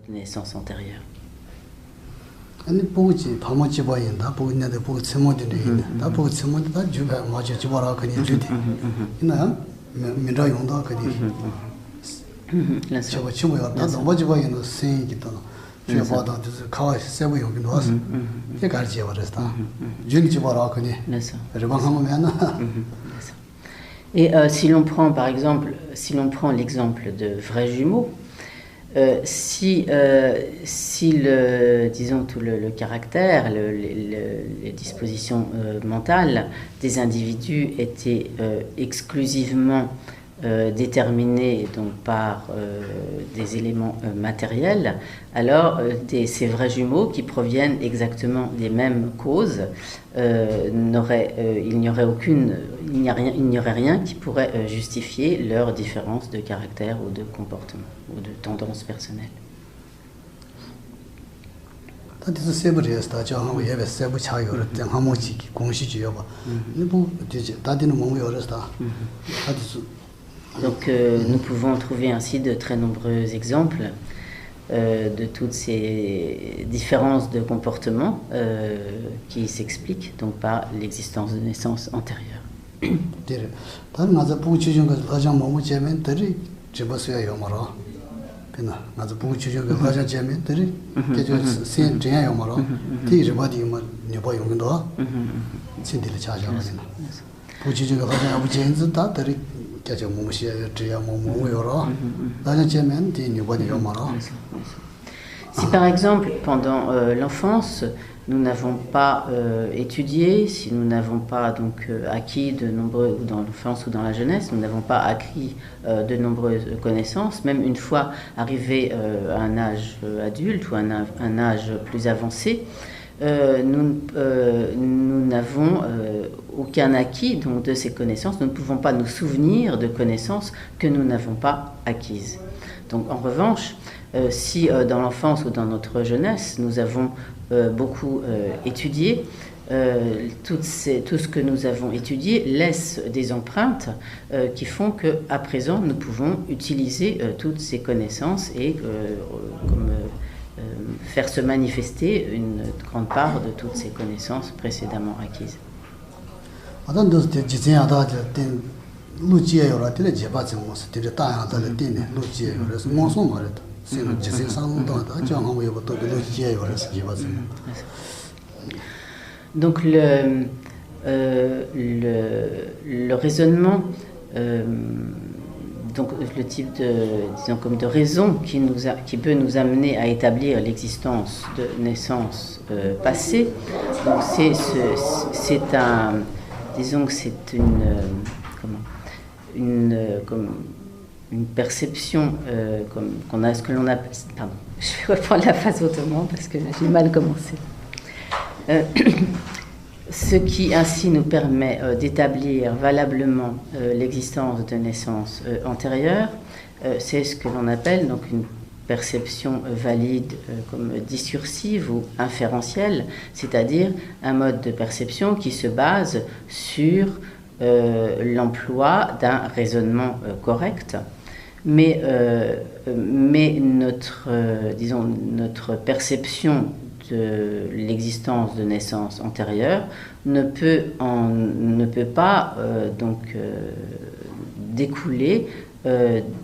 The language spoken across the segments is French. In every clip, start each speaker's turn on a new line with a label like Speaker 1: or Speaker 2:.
Speaker 1: naissance antérieure.
Speaker 2: 아니 보지 파마지 봐인다 보는데 보고 세모들이 다 보고 세모들 다 주가 맞아 주바라 그냥 주디 이나 민라 용도 그디 저거 치고요 다 넘어지 봐인도 생기다 저 봐도 가와 세부 용도 와서 이게 가르쳐 버렸다 준이 주바라 그냥 레방하면은
Speaker 1: Et si l'on prend par exemple, si l'on prend l'exemple de vrais jumeaux, si disons tout le caractère, les dispositions mentales des individus étaient exclusivement déterminés donc par des éléments matériels, alors ces vrais jumeaux qui proviennent exactement des mêmes causes, il n'y aurait rien qui pourrait justifier leur différence de caractère ou de comportement ou de tendance personnelle. Donc nous pouvons trouver ainsi de très nombreux exemples de toutes ces différences de comportement qui s'expliquent donc par l'existence de naissance antérieure. Si par exemple, pendant l'enfance, nous n'avons pas étudié, si nous n'avons pas donc acquis de nombreux, ou dans l'enfance ou dans la jeunesse, nous n'avons pas acquis de nombreuses connaissances, même une fois arrivé à un âge adulte ou un âge plus avancé, nous n'avons aucun acquis donc, de ces connaissances. Nous ne pouvons pas nous souvenir de connaissances que nous n'avons pas acquises. Donc, en revanche, si dans l'enfance ou dans notre jeunesse, nous avons beaucoup étudié, tout ce que nous avons étudié laisse des empreintes qui font qu'à présent, nous pouvons utiliser toutes ces connaissances et faire se manifester une grande part de toutes ces connaissances précédemment acquises. Donc le raisonnement, donc le type de raison qui peut nous amener à établir l'existence de naissance passée, donc c'est une perception qu'on a, ce que l'on appelle. Pardon, je vais reprendre la phrase autrement parce que j'ai mal commencé. Ce qui ainsi nous permet d'établir valablement l'existence de naissance antérieure, c'est ce que l'on appelle donc une perception valide comme discursive ou inférentielle, c'est-à-dire un mode de perception qui se base sur l'emploi d'un raisonnement correct, mais notre perception de l'existence de naissance antérieure ne peut pas découler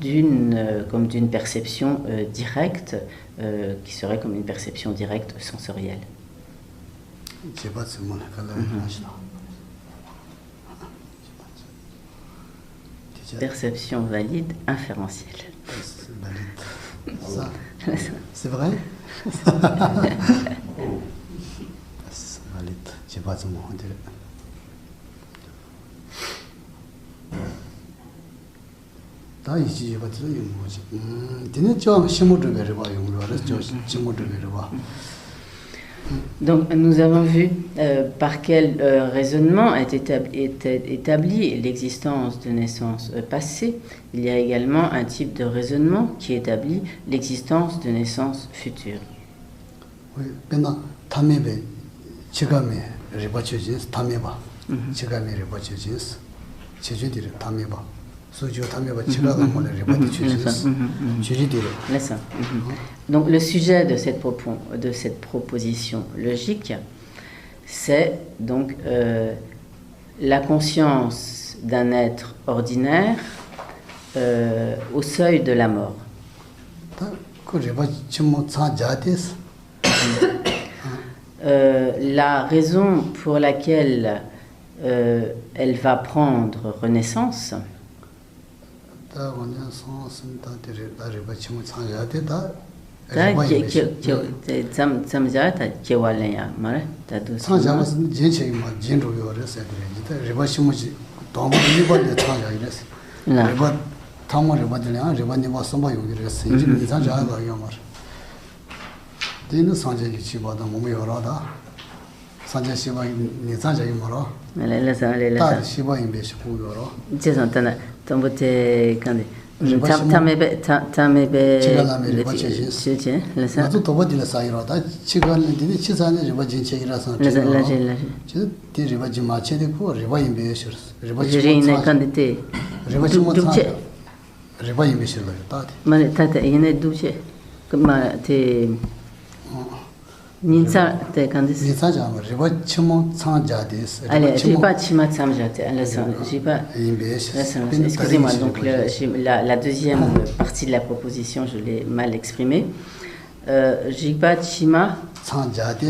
Speaker 1: d'une perception directe qui serait comme une perception directe sensorielle. Perception valide inférentielle.
Speaker 2: C'est vrai?
Speaker 1: Donc nous avons vu par quel raisonnement est établie l'existence de naissance passée. Il y a également un type de raisonnement qui établit l'existence de naissance future.
Speaker 2: Oui,
Speaker 1: Donc le sujet de cette proposition logique, c'est donc la conscience d'un être ordinaire au seuil de la mort. La raison pour laquelle elle va prendre renaissance, excusez-moi, donc la deuxième partie de la proposition, je l'ai mal exprimée. Jigpa Chima Samjate.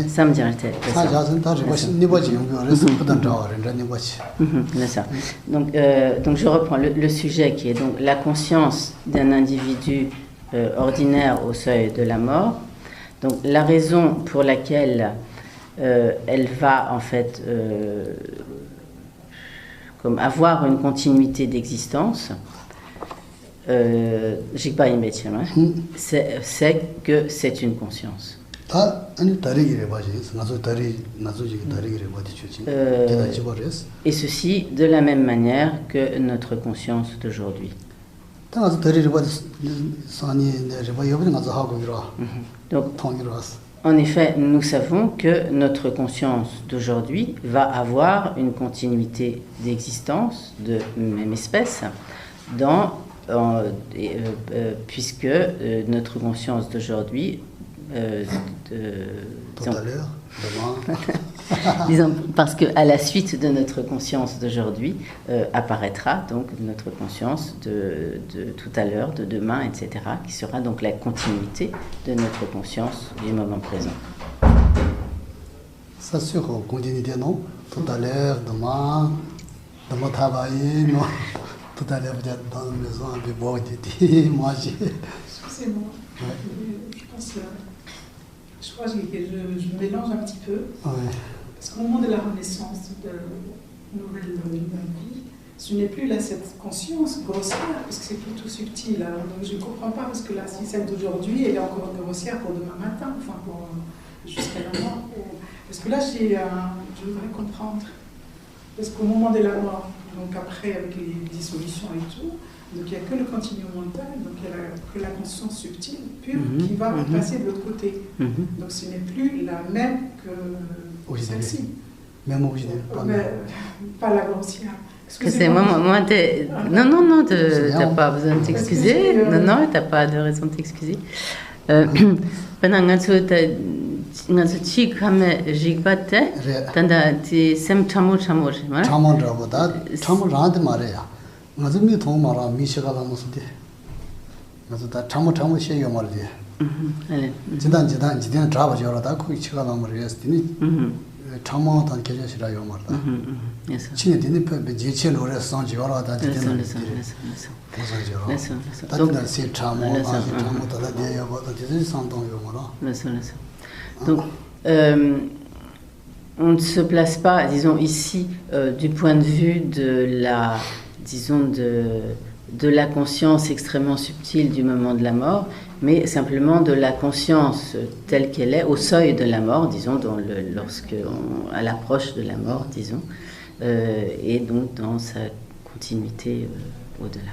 Speaker 1: Donc je reprends le sujet qui est donc la conscience d'un individu ordinaire au seuil de la mort. Donc la raison pour laquelle elle va en fait comme avoir une continuité d'existence, c'est que c'est une conscience. Et ceci de la même manière que notre conscience d'aujourd'hui. Donc, en effet, nous savons que notre conscience d'aujourd'hui va avoir une continuité d'existence de même espèce puisque notre conscience d'aujourd'hui
Speaker 2: tout à l'heure, demain.
Speaker 1: Disons, parce qu'à la suite de notre conscience d'aujourd'hui apparaîtra donc notre conscience de tout à l'heure, de demain, etc., qui sera donc la continuité de notre conscience du moment présent.
Speaker 2: Ça sur continuité, non? Tout à l'heure, demain, demain travailler, non? Tout à l'heure, peut-être dans la maison, un peu boire, manger.
Speaker 3: Excusez-moi, je pense que je crois que je mélange un petit peu.
Speaker 2: Ouais.
Speaker 3: Parce qu'au moment de la renaissance, de nouvelle vie, ce n'est plus là cette conscience grossière, parce que c'est plutôt subtil. Alors, donc je ne comprends pas, parce que là, si celle d'aujourd'hui, elle est encore grossière pour demain matin, enfin pour jusqu'à la mort. Parce que là, je voudrais comprendre. Parce qu'au moment de la mort, donc après, avec les dissolutions et tout, donc il n'y a que le continuum mental, donc il n'y a que la conscience subtile, pure, qui va passer de l'autre côté. Donc ce n'est plus la même que celle-ci.
Speaker 2: Même originelle.
Speaker 3: Pas la grossière.
Speaker 1: Excusez-moi, non, tu n'as pas besoin de t'excuser. Non, tu n'as pas de raison de t'excuser. Nga su chi kame jigbate tanda ti sem chamu ma
Speaker 2: chamu da chamu rand mare ya nga su mi thong mara mi shega la no su de nga su da chamu she yo mar de
Speaker 1: ale
Speaker 2: jidan tra ba jora da ku shega la mar yes dini chamu tan ke ja shira yo mar da
Speaker 1: yes
Speaker 2: chi ne dini pe je che lo re san jora da de
Speaker 1: Donc, on ne se place pas, disons, ici, du point de vue de la, disons, de la conscience extrêmement subtile du moment de la mort, mais simplement de la conscience telle qu'elle est au seuil de la mort, disons, à l'approche de la mort, disons, et donc dans sa continuité au-delà.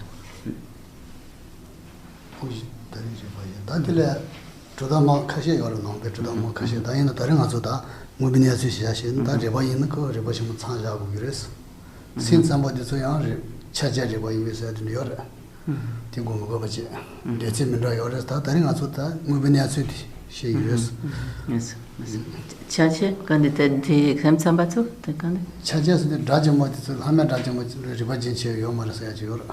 Speaker 2: 조다마 카시에 걸어놓은 게 조다마 카시에 다이나 다른 가서다 무비니아스 시야신 다 제바인 거 제바심 참여하고 그랬어. 신삼바디 소양 차자리 뭐 이메서 되어라. 되고 뭐 거지. 대체면도 여러 다 다른 아주다 무변이야 수디 시유스.
Speaker 1: Yes. Chache, quand tu es comme ça, bateau, tu connais?
Speaker 2: 차자스 라자모트 하면 라자모트 리버진치 요마르서야지 요라.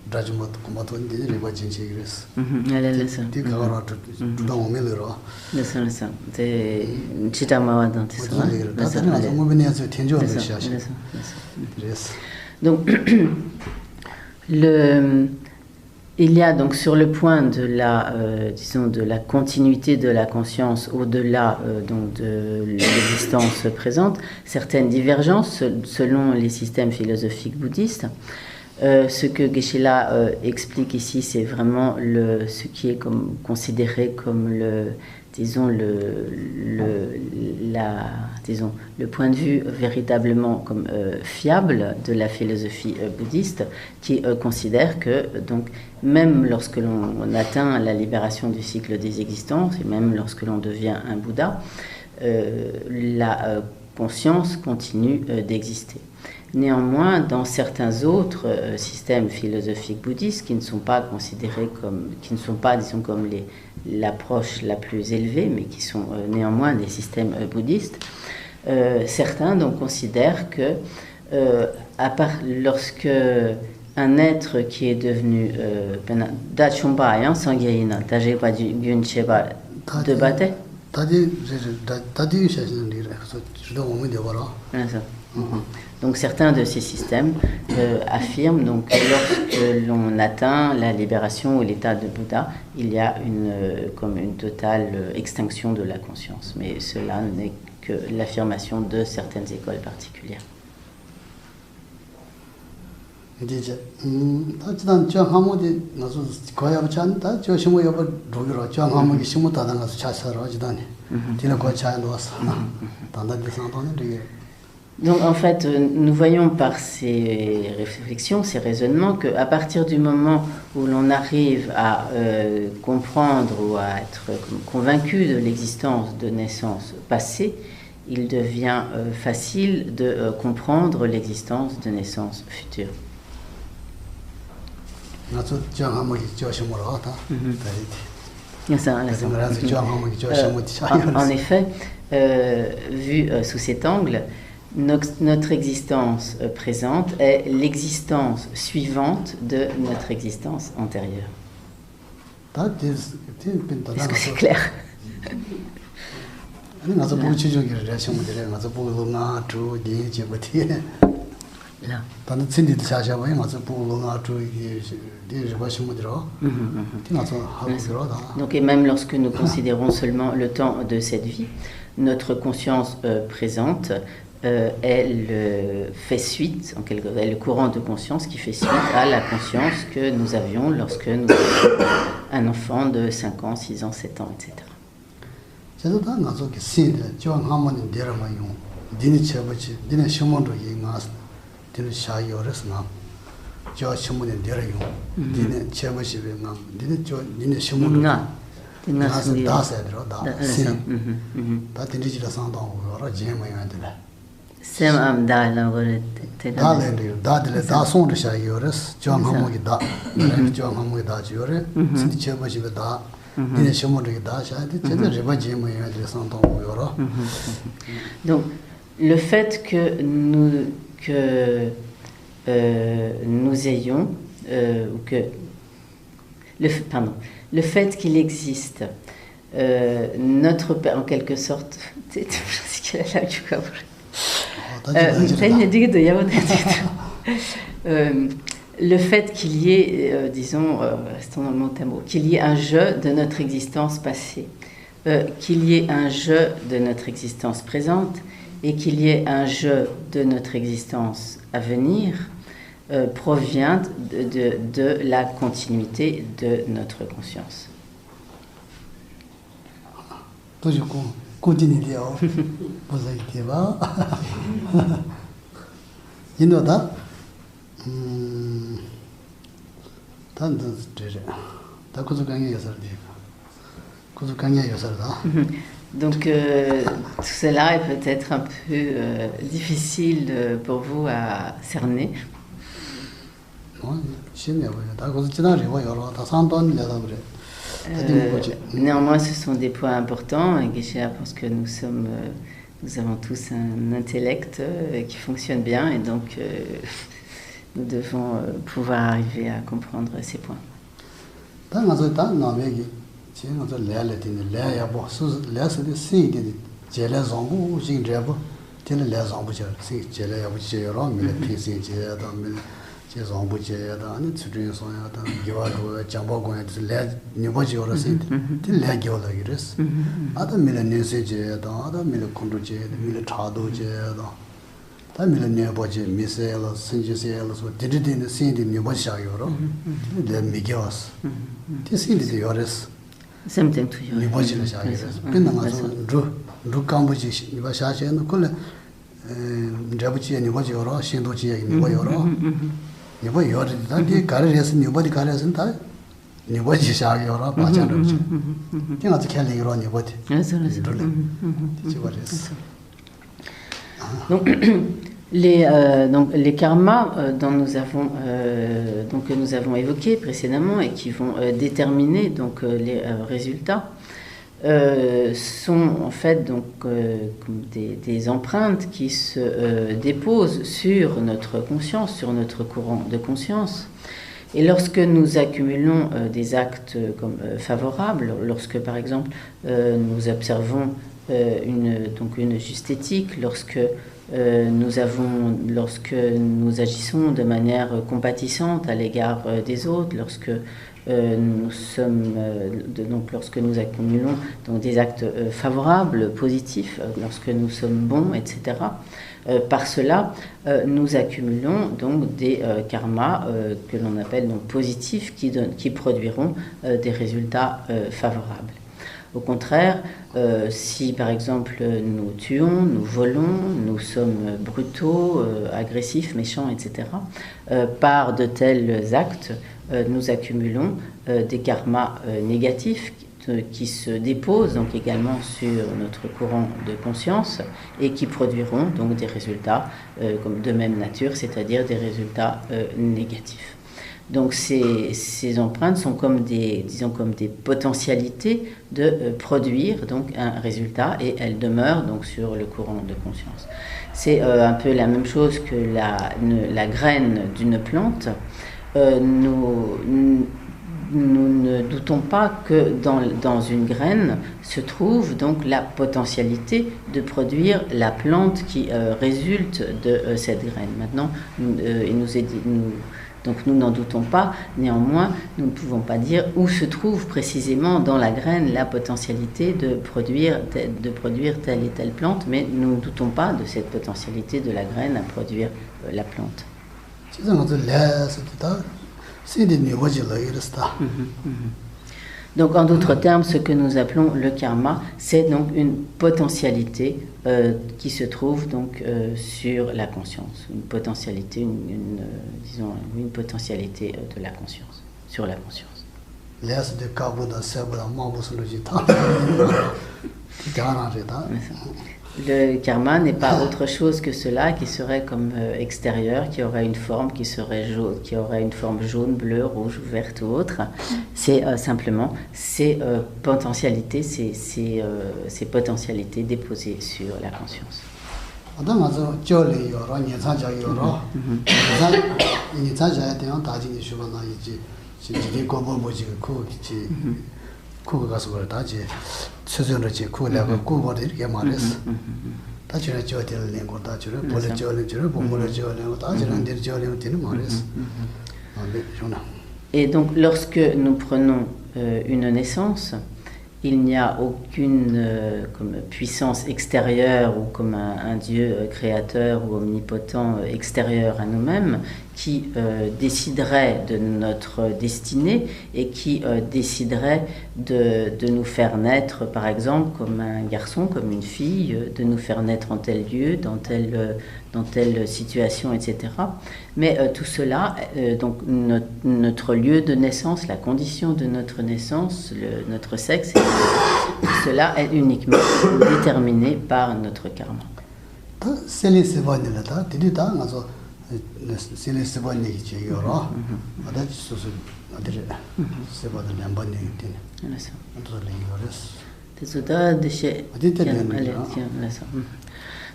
Speaker 2: 라자모트 고마도 인디 리버진치 그랬어.
Speaker 1: Elle est ça.
Speaker 2: 디가라 두다 오면으로.
Speaker 1: C'est ça. C'est Chitamawa dans tes soins.
Speaker 2: 다른 아주 무변이야 수 텐조를 시야시. 그랬어.
Speaker 1: Donc, il y a donc sur le point de la, disons, de la continuité de la conscience au-delà donc de l'existence présente, certaines divergences selon les systèmes philosophiques bouddhistes. Ce que Geshe-la explique ici, c'est vraiment ce qui est considéré comme disons, le point de vue véritablement comme fiable de la philosophie bouddhiste, qui considère que donc même lorsque l'on atteint la libération du cycle des existences et même lorsque l'on devient un Bouddha, la conscience continue d'exister. Néanmoins, dans certains autres systèmes philosophiques bouddhistes qui ne sont pas considérés qui ne sont pas, disons, comme l'approche la plus élevée, mais qui sont néanmoins des systèmes bouddhistes, certains donc considèrent que lorsque un être qui est devenu Dachumbayan Sangyayina, Dajeba Gyuncheba de Bate. Donc certains de ces systèmes affirment donc que lorsque l'on atteint la libération ou l'état de Bouddha, il y a comme une totale extinction de la conscience. Mais cela n'est que l'affirmation de certaines écoles particulières. Donc en fait, nous voyons par ces réflexions, ces raisonnements, qu'à partir du moment où l'on arrive à comprendre ou à être convaincu de l'existence de naissances passées, il devient facile de comprendre l'existence de naissances futures. En effet, vu sous cet angle, notre existence présente est l'existence suivante de notre existence antérieure. Est-ce que c'est clair? Là. Donc, et même lorsque nous considérons seulement le temps de cette vie, notre conscience présente elle fait suite, en quelque sorte, est le courant de conscience qui fait suite à la conscience que nous avions lorsque nous étions un enfant de 5 ans, 6 ans, 7 ans, etc. Donc, le fait que nous ayons, le fait qu'il existe notre Père, en quelque sorte, le fait qu'il y ait, disons, restons dans le mot mot, qu'il y ait un jeu de notre existence passée, qu'il y ait un jeu de notre existence présente et qu'il y ait un jeu de notre existence à venir, provient de la continuité de notre conscience. Donc tout cela est peut-être un peu difficile pour vous à cerner. Néanmoins, ce sont des points importants. Et Geshe-la pense que nous avons tous un intellect qui fonctionne bien et donc nous devons pouvoir arriver à comprendre ces points. Something to you. Donc, les karmas que nous avons évoqués précédemment et qui vont déterminer donc, les résultats sont en fait donc, comme des empreintes qui se déposent sur notre conscience, sur notre courant de conscience. Et lorsque nous accumulons des actes comme favorables, lorsque par exemple nous observons une juste éthique, lorsque nous agissons de manière compatissante à l'égard des autres, lorsque lorsque nous accumulons donc, des actes favorables, positifs, lorsque nous sommes bons, etc. Par cela, nous accumulons donc des karmas que l'on appelle donc positifs qui produiront des résultats favorables. Au contraire, si par exemple nous tuons, nous volons, nous sommes brutaux, agressifs, méchants, etc., par de tels actes, nous accumulons des karmas négatifs qui se déposent donc également sur notre courant de conscience et qui produiront donc des résultats comme de même nature, c'est-à-dire des résultats négatifs. Donc ces empreintes sont comme des potentialités de produire donc un résultat et elles demeurent donc sur le courant de conscience. C'est un peu la même chose que la graine d'une plante. Nous ne doutons pas que dans une graine se trouve donc la potentialité de produire la plante qui résulte de cette graine. Maintenant, il nous est dit, donc nous n'en doutons pas, néanmoins nous ne pouvons pas dire où se trouve précisément dans la graine la potentialité de produire telle et telle plante, mais nous ne doutons pas de cette potentialité de la graine à produire la plante. Donc en d'autres termes, ce que nous appelons le karma, c'est donc une potentialité qui se trouve donc sur la conscience, une potentialité, une potentialité de la conscience, sur la conscience. Le karma n'est pas autre chose que cela qui serait comme extérieur, qui aurait une forme qui serait jaune, qui aurait une forme jaune, bleue, rouge, verte ou autre. C'est simplement ces potentialités, ces potentialités déposées sur la conscience. Et donc lorsque nous prenons une naissance, il n'y a aucune comme puissance extérieure ou comme un Dieu créateur ou omnipotent extérieur à nous-mêmes qui déciderait de notre destinée et qui déciderait de nous faire naître, par exemple, comme un garçon, comme une fille, de nous faire naître en tel lieu, dans telle situation, etc. Mais tout cela, donc notre lieu de naissance, la condition de notre naissance, notre sexe, tout cela est uniquement déterminé par notre karma.
Speaker 2: sine seba negi che yoro ada susu adire seba de lamba negi tene ando le yores
Speaker 1: Tesuda de chez
Speaker 2: adite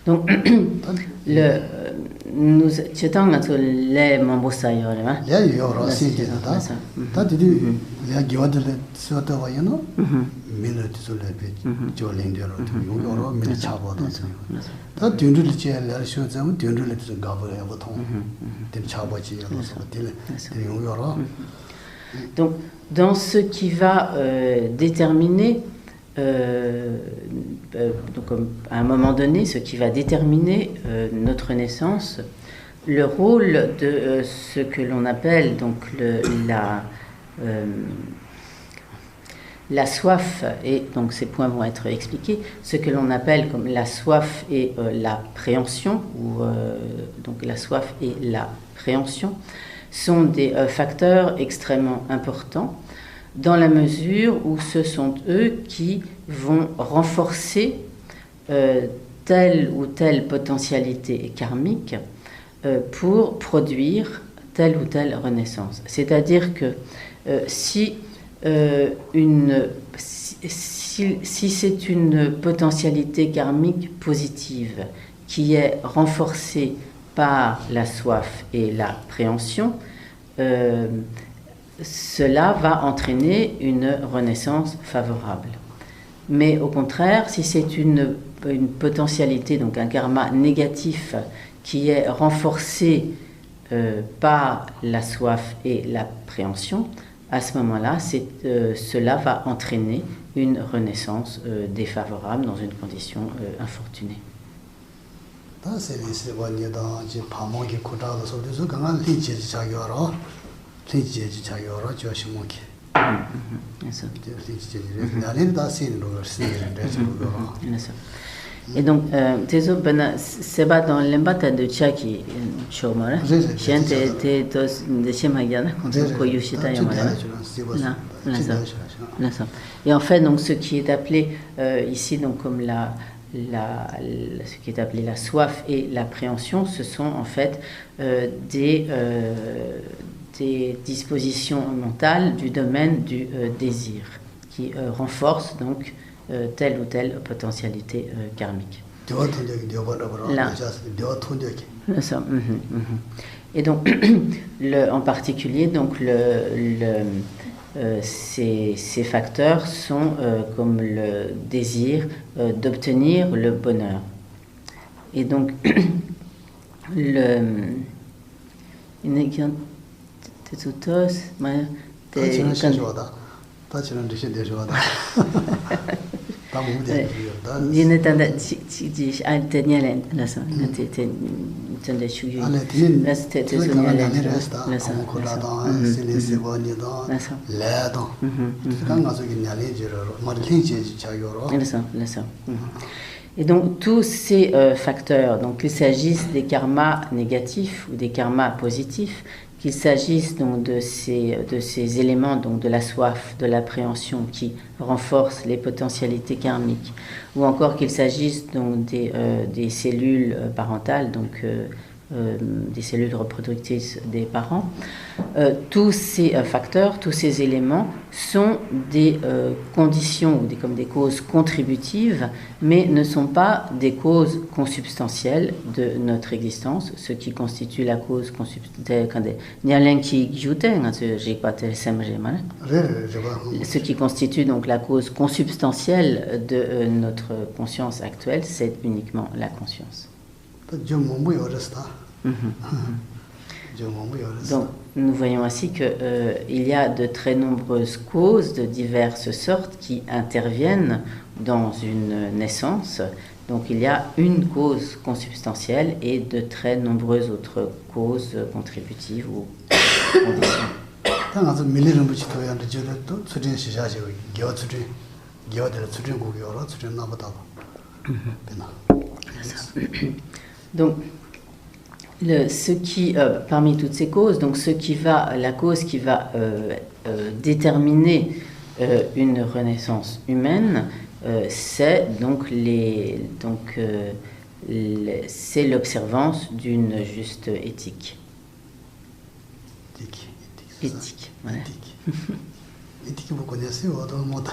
Speaker 1: donc nous chetang na le mambosa yore ma
Speaker 2: ya yoro sinte da ta didi ya gyodele sota wayano minute sule be joling de ro yoro min chabo da ta dyundul che la shu zam dyundul de gabo ya boton den chabo chi ya so dile yoro.
Speaker 1: Donc dans ce qui va déterminer donc à un moment donné, ce qui va déterminer notre naissance, le rôle de ce que l'on appelle donc la soif, et donc ces points vont être expliqués, ce que l'on appelle comme la soif et la préhension, ou donc la soif et la préhension, sont des facteurs extrêmement importants, dans la mesure où ce sont eux qui vont renforcer telle ou telle potentialité karmique pour produire telle ou telle renaissance. C'est-à-dire que si c'est une potentialité karmique positive qui est renforcée par la soif et la préhension, cela va entraîner une renaissance favorable. Mais au contraire, si c'est une potentialité, donc un karma négatif qui est renforcé par la soif et l'appréhension, à ce moment-là, cela va entraîner une renaissance défavorable dans une condition infortunée. Et donc, seba dans l'embata de Chaki, Chomara, Chiente de Chemagiana, Koyushita Yamara. Et en fait, donc, ce qui est appelé ici, donc, comme ce qui est appelé la soif et l'appréhension, ce sont en fait des dispositions mentales du domaine du désir qui renforcent donc telle ou telle potentialité karmique. Là. Et donc, en particulier, donc, ces facteurs sont comme le désir d'obtenir le bonheur. Et donc, Et donc tous ces facteurs, donc qu'il s'agisse des karmas négatifs ou des karmas positifs, qu'il s'agisse donc de ces éléments, donc de la soif, de l'appréhension qui renforcent les potentialités karmiques, ou encore qu'il s'agisse donc des cellules parentales, donc des cellules reproductrices des parents, tous ces facteurs, tous ces éléments sont des conditions ou comme des causes contributives, mais ne sont pas des causes consubstantielles de notre existence, ce qui constitue la cause consubstantielle, ce qui constitue donc la cause consubstantielle de notre conscience actuelle, c'est uniquement la conscience. Donc, nous voyons ainsi qu'il y a de très nombreuses causes de diverses sortes qui interviennent dans une naissance. Donc, il y a une cause consubstantielle et de très nombreuses autres causes contributives ou conditions. Donc, parmi toutes ces causes, donc la cause qui va déterminer une renaissance humaine, c'est donc c'est l'observance d'une juste éthique. Éthique, voilà.
Speaker 2: Éthique, vous connaissez, ou dans le monde.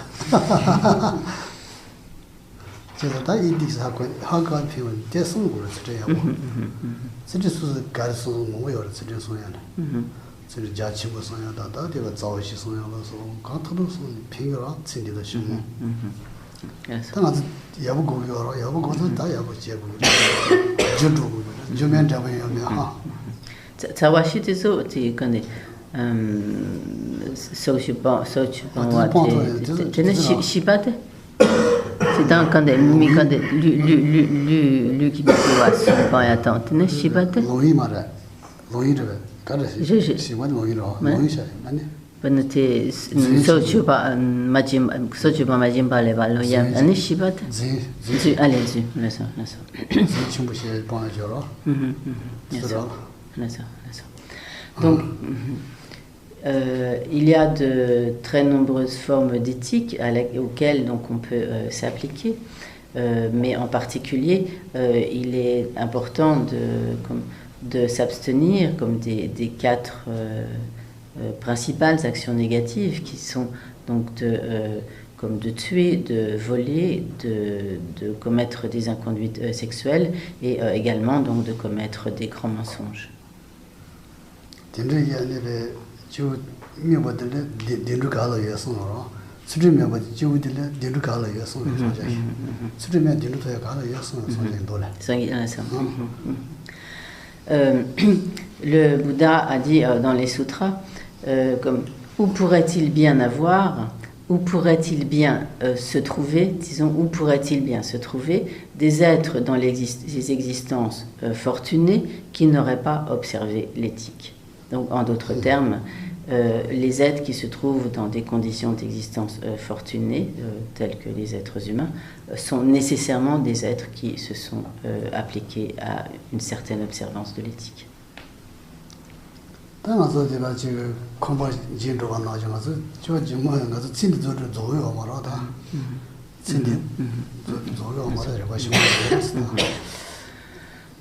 Speaker 2: C'est ça, éthique, ça a quand même fait une descente, c'est ça. C'est juste ce garçon, mon oui, c'est juste son yann. C'est le jachim, son yann, dada, des zaoshi, son yann, quand on son pingera, c'est de la chine. Tant il y a beaucoup de il y a beaucoup de taille, il y a beaucoup de je m'en j'avais un.
Speaker 1: Tawashi, tu sais, tu connais. Sochuban, tu ne shibate? C'est dans quand lui qui doit pas attendre. Tu ne shibate?
Speaker 2: Oui, madame. Oui, je moi, oui,
Speaker 1: Benete sochuba majimba le valoya. Ani shibate? Allez-y, laisse-moi. Donc, il y a de très nombreuses formes d'éthique auxquelles donc, on peut s'appliquer, mais en particulier, il est important de s'abstenir comme des 4 principales actions négatives qui sont donc comme de tuer, de voler, de commettre des inconduites sexuelles et également donc, de commettre des grands mensonges. Le Bouddha a dit dans les sutras, comme où pourrait-il bien avoir, où pourrait-il bien se trouver, disons, où pourrait-il bien se trouver des êtres dans les existences fortunées qui n'auraient pas observé l'éthique. Donc, en d'autres termes, les êtres qui se trouvent dans des conditions d'existence fortunées, tels que les êtres humains, sont nécessairement des êtres qui se sont appliqués à une certaine observance de l'éthique.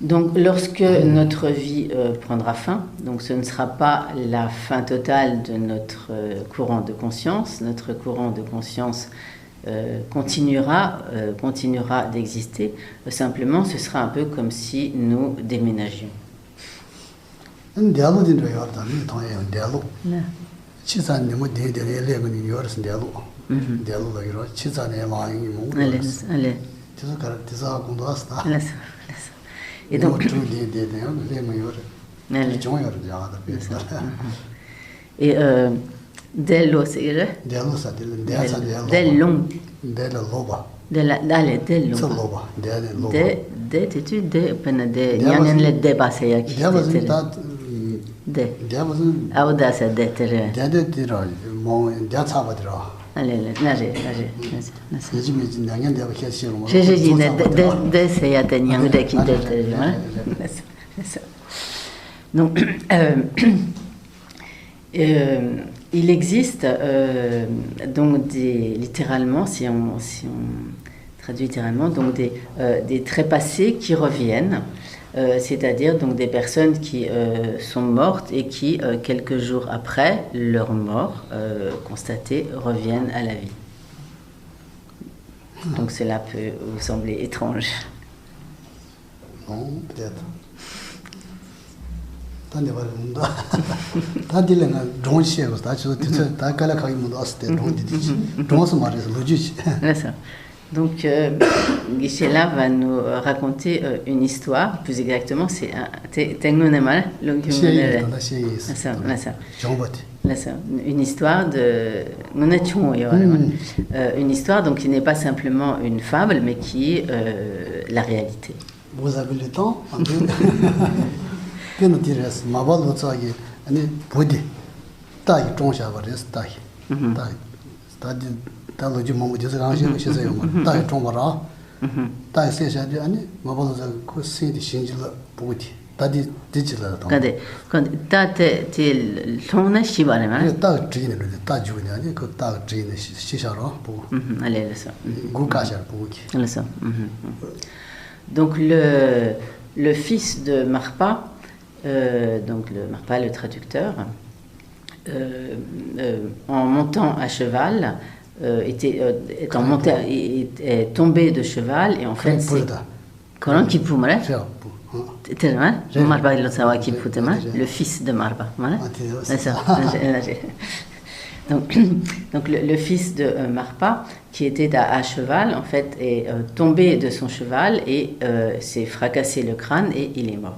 Speaker 1: Donc, lorsque notre vie prendra fin, donc ce ne sera pas la fin totale de notre courant de conscience. Notre courant de conscience continuera d'exister. Simplement, ce sera un peu comme si nous déménagions. Et donc, et dello c'est dell'on de pena de nyanen le debase ya ki de audace de tere allez nare je dis de c'est ya de nyang de ki de tere donc il existe donc littéralement, si on traduit littéralement, donc des trépassés qui reviennent, c'est-à-dire donc des personnes qui sont mortes et qui, quelques jours après leur mort constatée, reviennent à la vie. Donc cela peut vous sembler étrange.
Speaker 2: Non, peut-être.
Speaker 1: Donc, Geshe-la va nous raconter une histoire, plus exactement, c'est une histoire une histoire donc, qui n'est pas simplement une fable, mais qui est la réalité.
Speaker 2: Vous avez le temps? Penotires, Mabal Hotsagi, and Budi, Tai Tonshabaris, Tai, study Taluji Momujan, she said, Tai Tomara, Tai says, and Mabal could see the Shinjila Budi, that is digital.
Speaker 1: Tate till Tona Shibarema,
Speaker 2: Tak Trina, Tajunia, you could tak Trina, Shishara,
Speaker 1: Alessa,
Speaker 2: Gukasha, Buki.
Speaker 1: Donc le fils de Marpa, donc Marpa le traducteur, en montant à cheval, est tombé de cheval et en fait c'est le fils de Marpa. Donc le fils de Marpa, qui était à cheval, en fait, est tombé de son cheval et s'est fracassé le crâne et il est mort.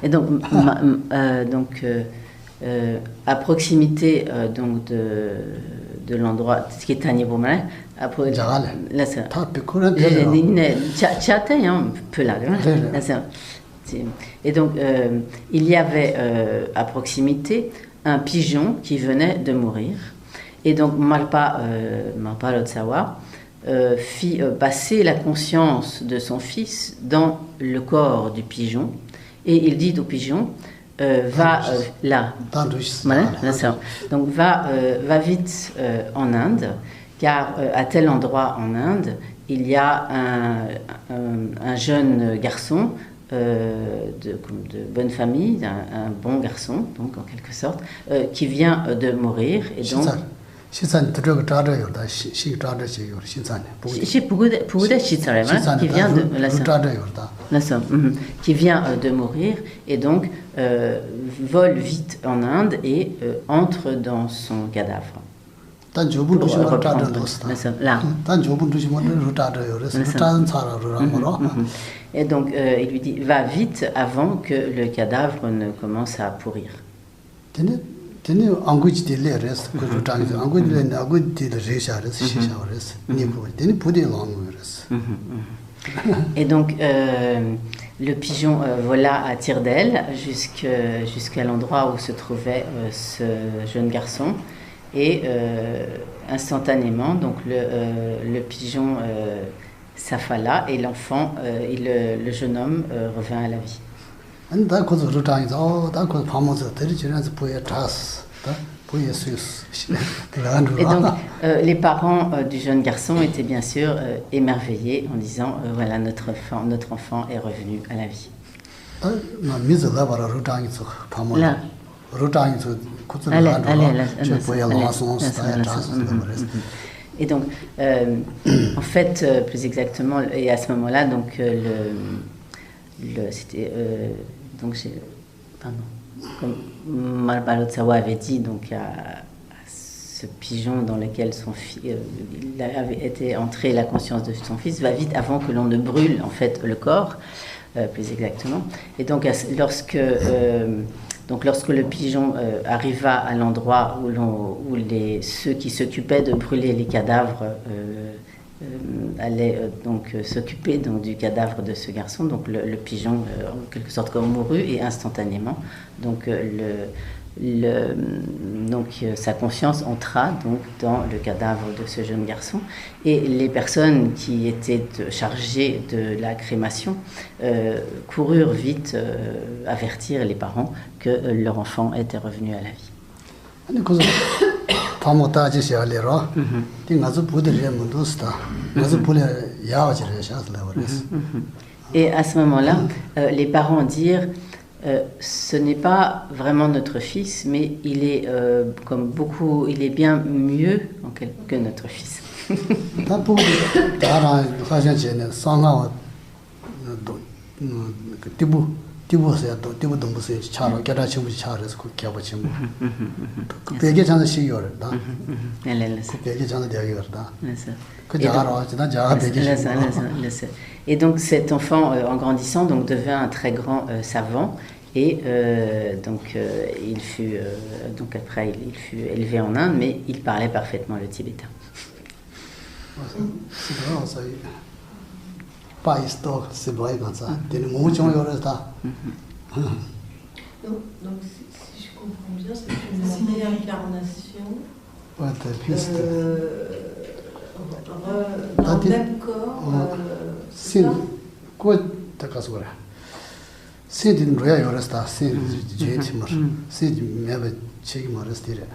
Speaker 1: Et donc à proximité donc de l'endroit ce qui est Tanyebomare après et donc il y avait à proximité un pigeon qui venait de mourir et donc Marpa Lotsawa fit passer la conscience de son fils dans le corps du pigeon et il dit au pigeon va là. Donc va vite en Inde, car à tel endroit en Inde, il y a un jeune garçon de bonne famille, un bon garçon, donc en quelque sorte, qui vient de mourir et donc qui vient de mourir et donc vole vite en Inde et entre dans son cadavre. Et donc il lui dit va vite avant que le cadavre ne commence à pourrir. Et donc le pigeon vola à tire d'aile jusqu'à l'endroit où se trouvait ce jeune garçon et instantanément donc le pigeon s'affala et l'enfant et le jeune homme revint à la vie. Et donc les parents du jeune garçon étaient bien sûr émerveillés en disant voilà notre enfant est revenu à la vie. Et donc en fait plus exactement et à ce moment-là donc c'était comme Marpa Lotsawa avait dit donc à ce pigeon dans lequel il avait été entré la conscience de son fils va vite avant que l'on ne brûle en fait le corps plus exactement et donc lorsque le pigeon arriva à l'endroit où ceux qui s'occupaient de brûler les cadavres allait donc s'occuper donc du cadavre de ce garçon donc le pigeon en quelque sorte comme mourut et instantanément donc sa conscience entra donc dans le cadavre de ce jeune garçon et les personnes qui étaient chargées de la crémation coururent vite avertir les parents que leur enfant était revenu à la vie. Et à ce moment-là, les parents dirent ce n'est pas vraiment notre fils, mais il est il est bien mieux que notre fils. Et donc cet enfant en grandissant donc devint un très grand savant et il fut donc après il fut élevé en Inde mais il parlait parfaitement le tibétain.
Speaker 4: Donc si je comprends bien, c'est une réincarnation dans le même corps.
Speaker 2: C'est quoi ta casse voilà? C'est une réalité, c'est j'ai dit moi, c'est mais c'est qui m'a resté là.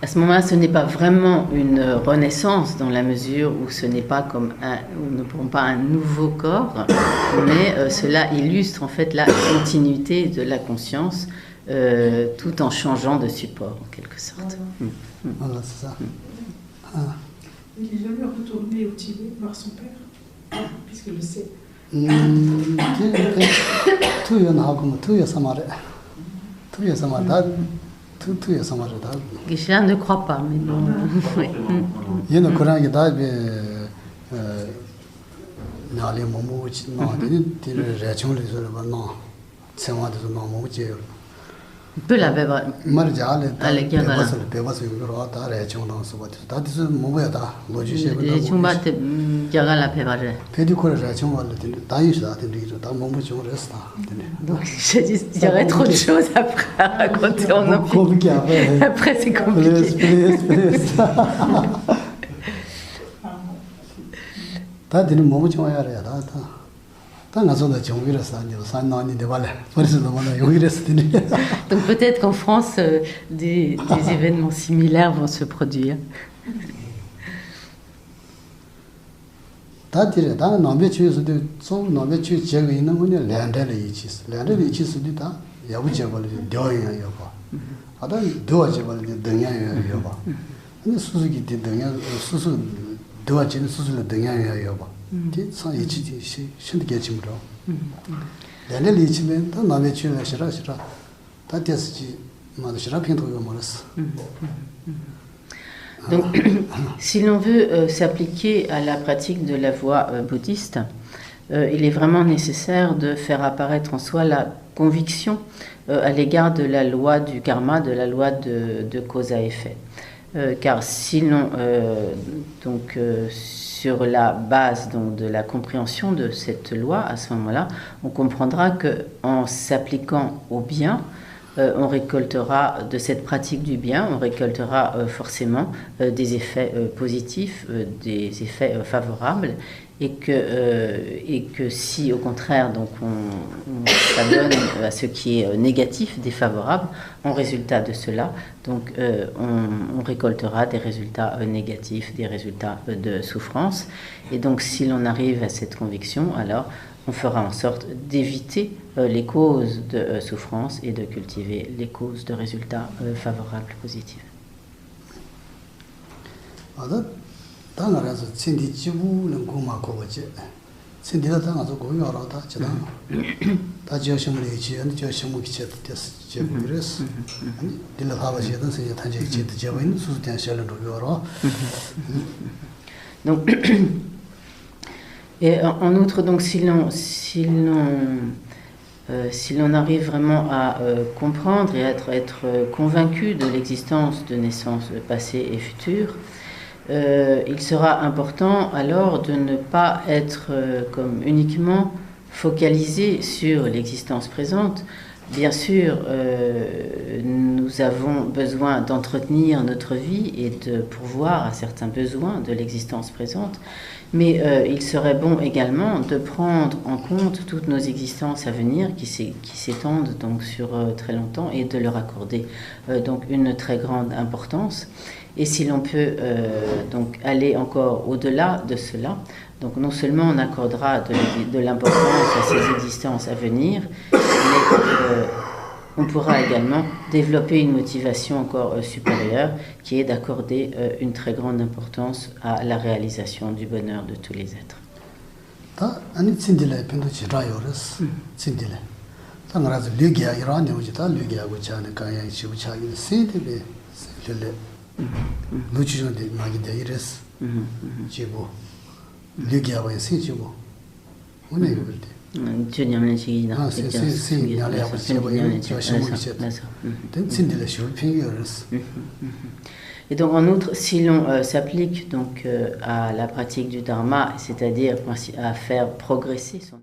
Speaker 1: À ce moment-là, ce n'est pas vraiment une renaissance dans la mesure où ce n'est pas comme nous ne prend pas un nouveau corps, mais cela illustre en fait la continuité de la conscience tout en changeant de support en quelque sorte.
Speaker 2: Voilà, c'est ça.
Speaker 3: Il n'est jamais retourné au Tibet voir son père, puisqu'il le sait.
Speaker 1: Geshe-la ne croit pas, mais bon.
Speaker 2: Il y a un courant qui a été n'allez momo non de réaction les non c'est moi de non momo
Speaker 1: peut la beba
Speaker 2: marjale bebas ta réaction dans ce boîte ta dis momo da logique
Speaker 1: chumba te jaga la beba
Speaker 2: pedi ko réaction wala ta yi da ta momo chung resta
Speaker 1: donc je dis il y aurait trop de choses après à raconter en après c'est compliqué
Speaker 2: 다 되는 몸을 좋아해야 돼. 다 나서도 정위라서 아니고 산나니 되발래. 벌써 너무 용이랬을 텐데.
Speaker 1: Donc peut-être qu'en France des événements similaires vont se produire.
Speaker 2: 다 dire 다 남배 주에서도 좀 남배 주 지역에 있는 분이 랜드를 이치스. 랜드를 이치스도 다 야부지 벌이 되어야 봐. 아다 되어지 벌이 등야야 봐. 근데 수수기 등야 수수 도와지는 수술을 등야야 봐. 뒤서 이치지 신게 짐으로. 내내 이치면 다 남의 주에 싫어. 다 됐지. 뭐 싫어 핀도가 멀었어.
Speaker 1: Donc, si l'on veut s'appliquer à la pratique de la voie bouddhiste, il est vraiment nécessaire de faire apparaître en soi la conviction à l'égard de la loi du karma, de la loi de cause à effet. Car sinon, sur la base donc, de la compréhension de cette loi, à ce moment-là, on comprendra qu'en s'appliquant au bien, on récoltera de cette pratique du bien, on récoltera forcément des effets positifs, des effets favorables, et que si au contraire donc on s'adonne à ce qui est négatif, défavorable, en résultat de cela, donc on récoltera des résultats négatifs, des résultats de souffrance. Et donc si l'on arrive à cette conviction, alors on fera en sorte d'éviter les causes de souffrance et de cultiver les causes de résultats favorables, positifs.
Speaker 2: 당가라서 신디 지구는 고마고 버지 신디다 당가서 고요라다 지다 다 지어심을 지연 지어심을 기체 됐어 지금 그랬어 딜라 가버지던 세계 단지 지도 지어는 수수된 셀을 요로
Speaker 1: donc et en outre donc si l'on arrive vraiment à comprendre et à être convaincu de l'existence de naissances passées et futures, il sera important alors de ne pas être comme uniquement focalisé sur l'existence présente. Bien sûr, nous avons besoin d'entretenir notre vie et de pourvoir à certains besoins de l'existence présente, mais il serait bon également de prendre en compte toutes nos existences à venir qui s'étendent donc sur très longtemps et de leur accorder donc une très grande importance. Et si l'on peut donc aller encore au-delà de cela, donc non seulement on accordera de l'importance à ces existences à venir, mais on pourra également développer une motivation encore supérieure qui est d'accorder une très grande importance à la réalisation du bonheur de tous les êtres. Et donc en outre, si l'on s'applique donc à la pratique du dharma, c'est-à-dire à faire progresser son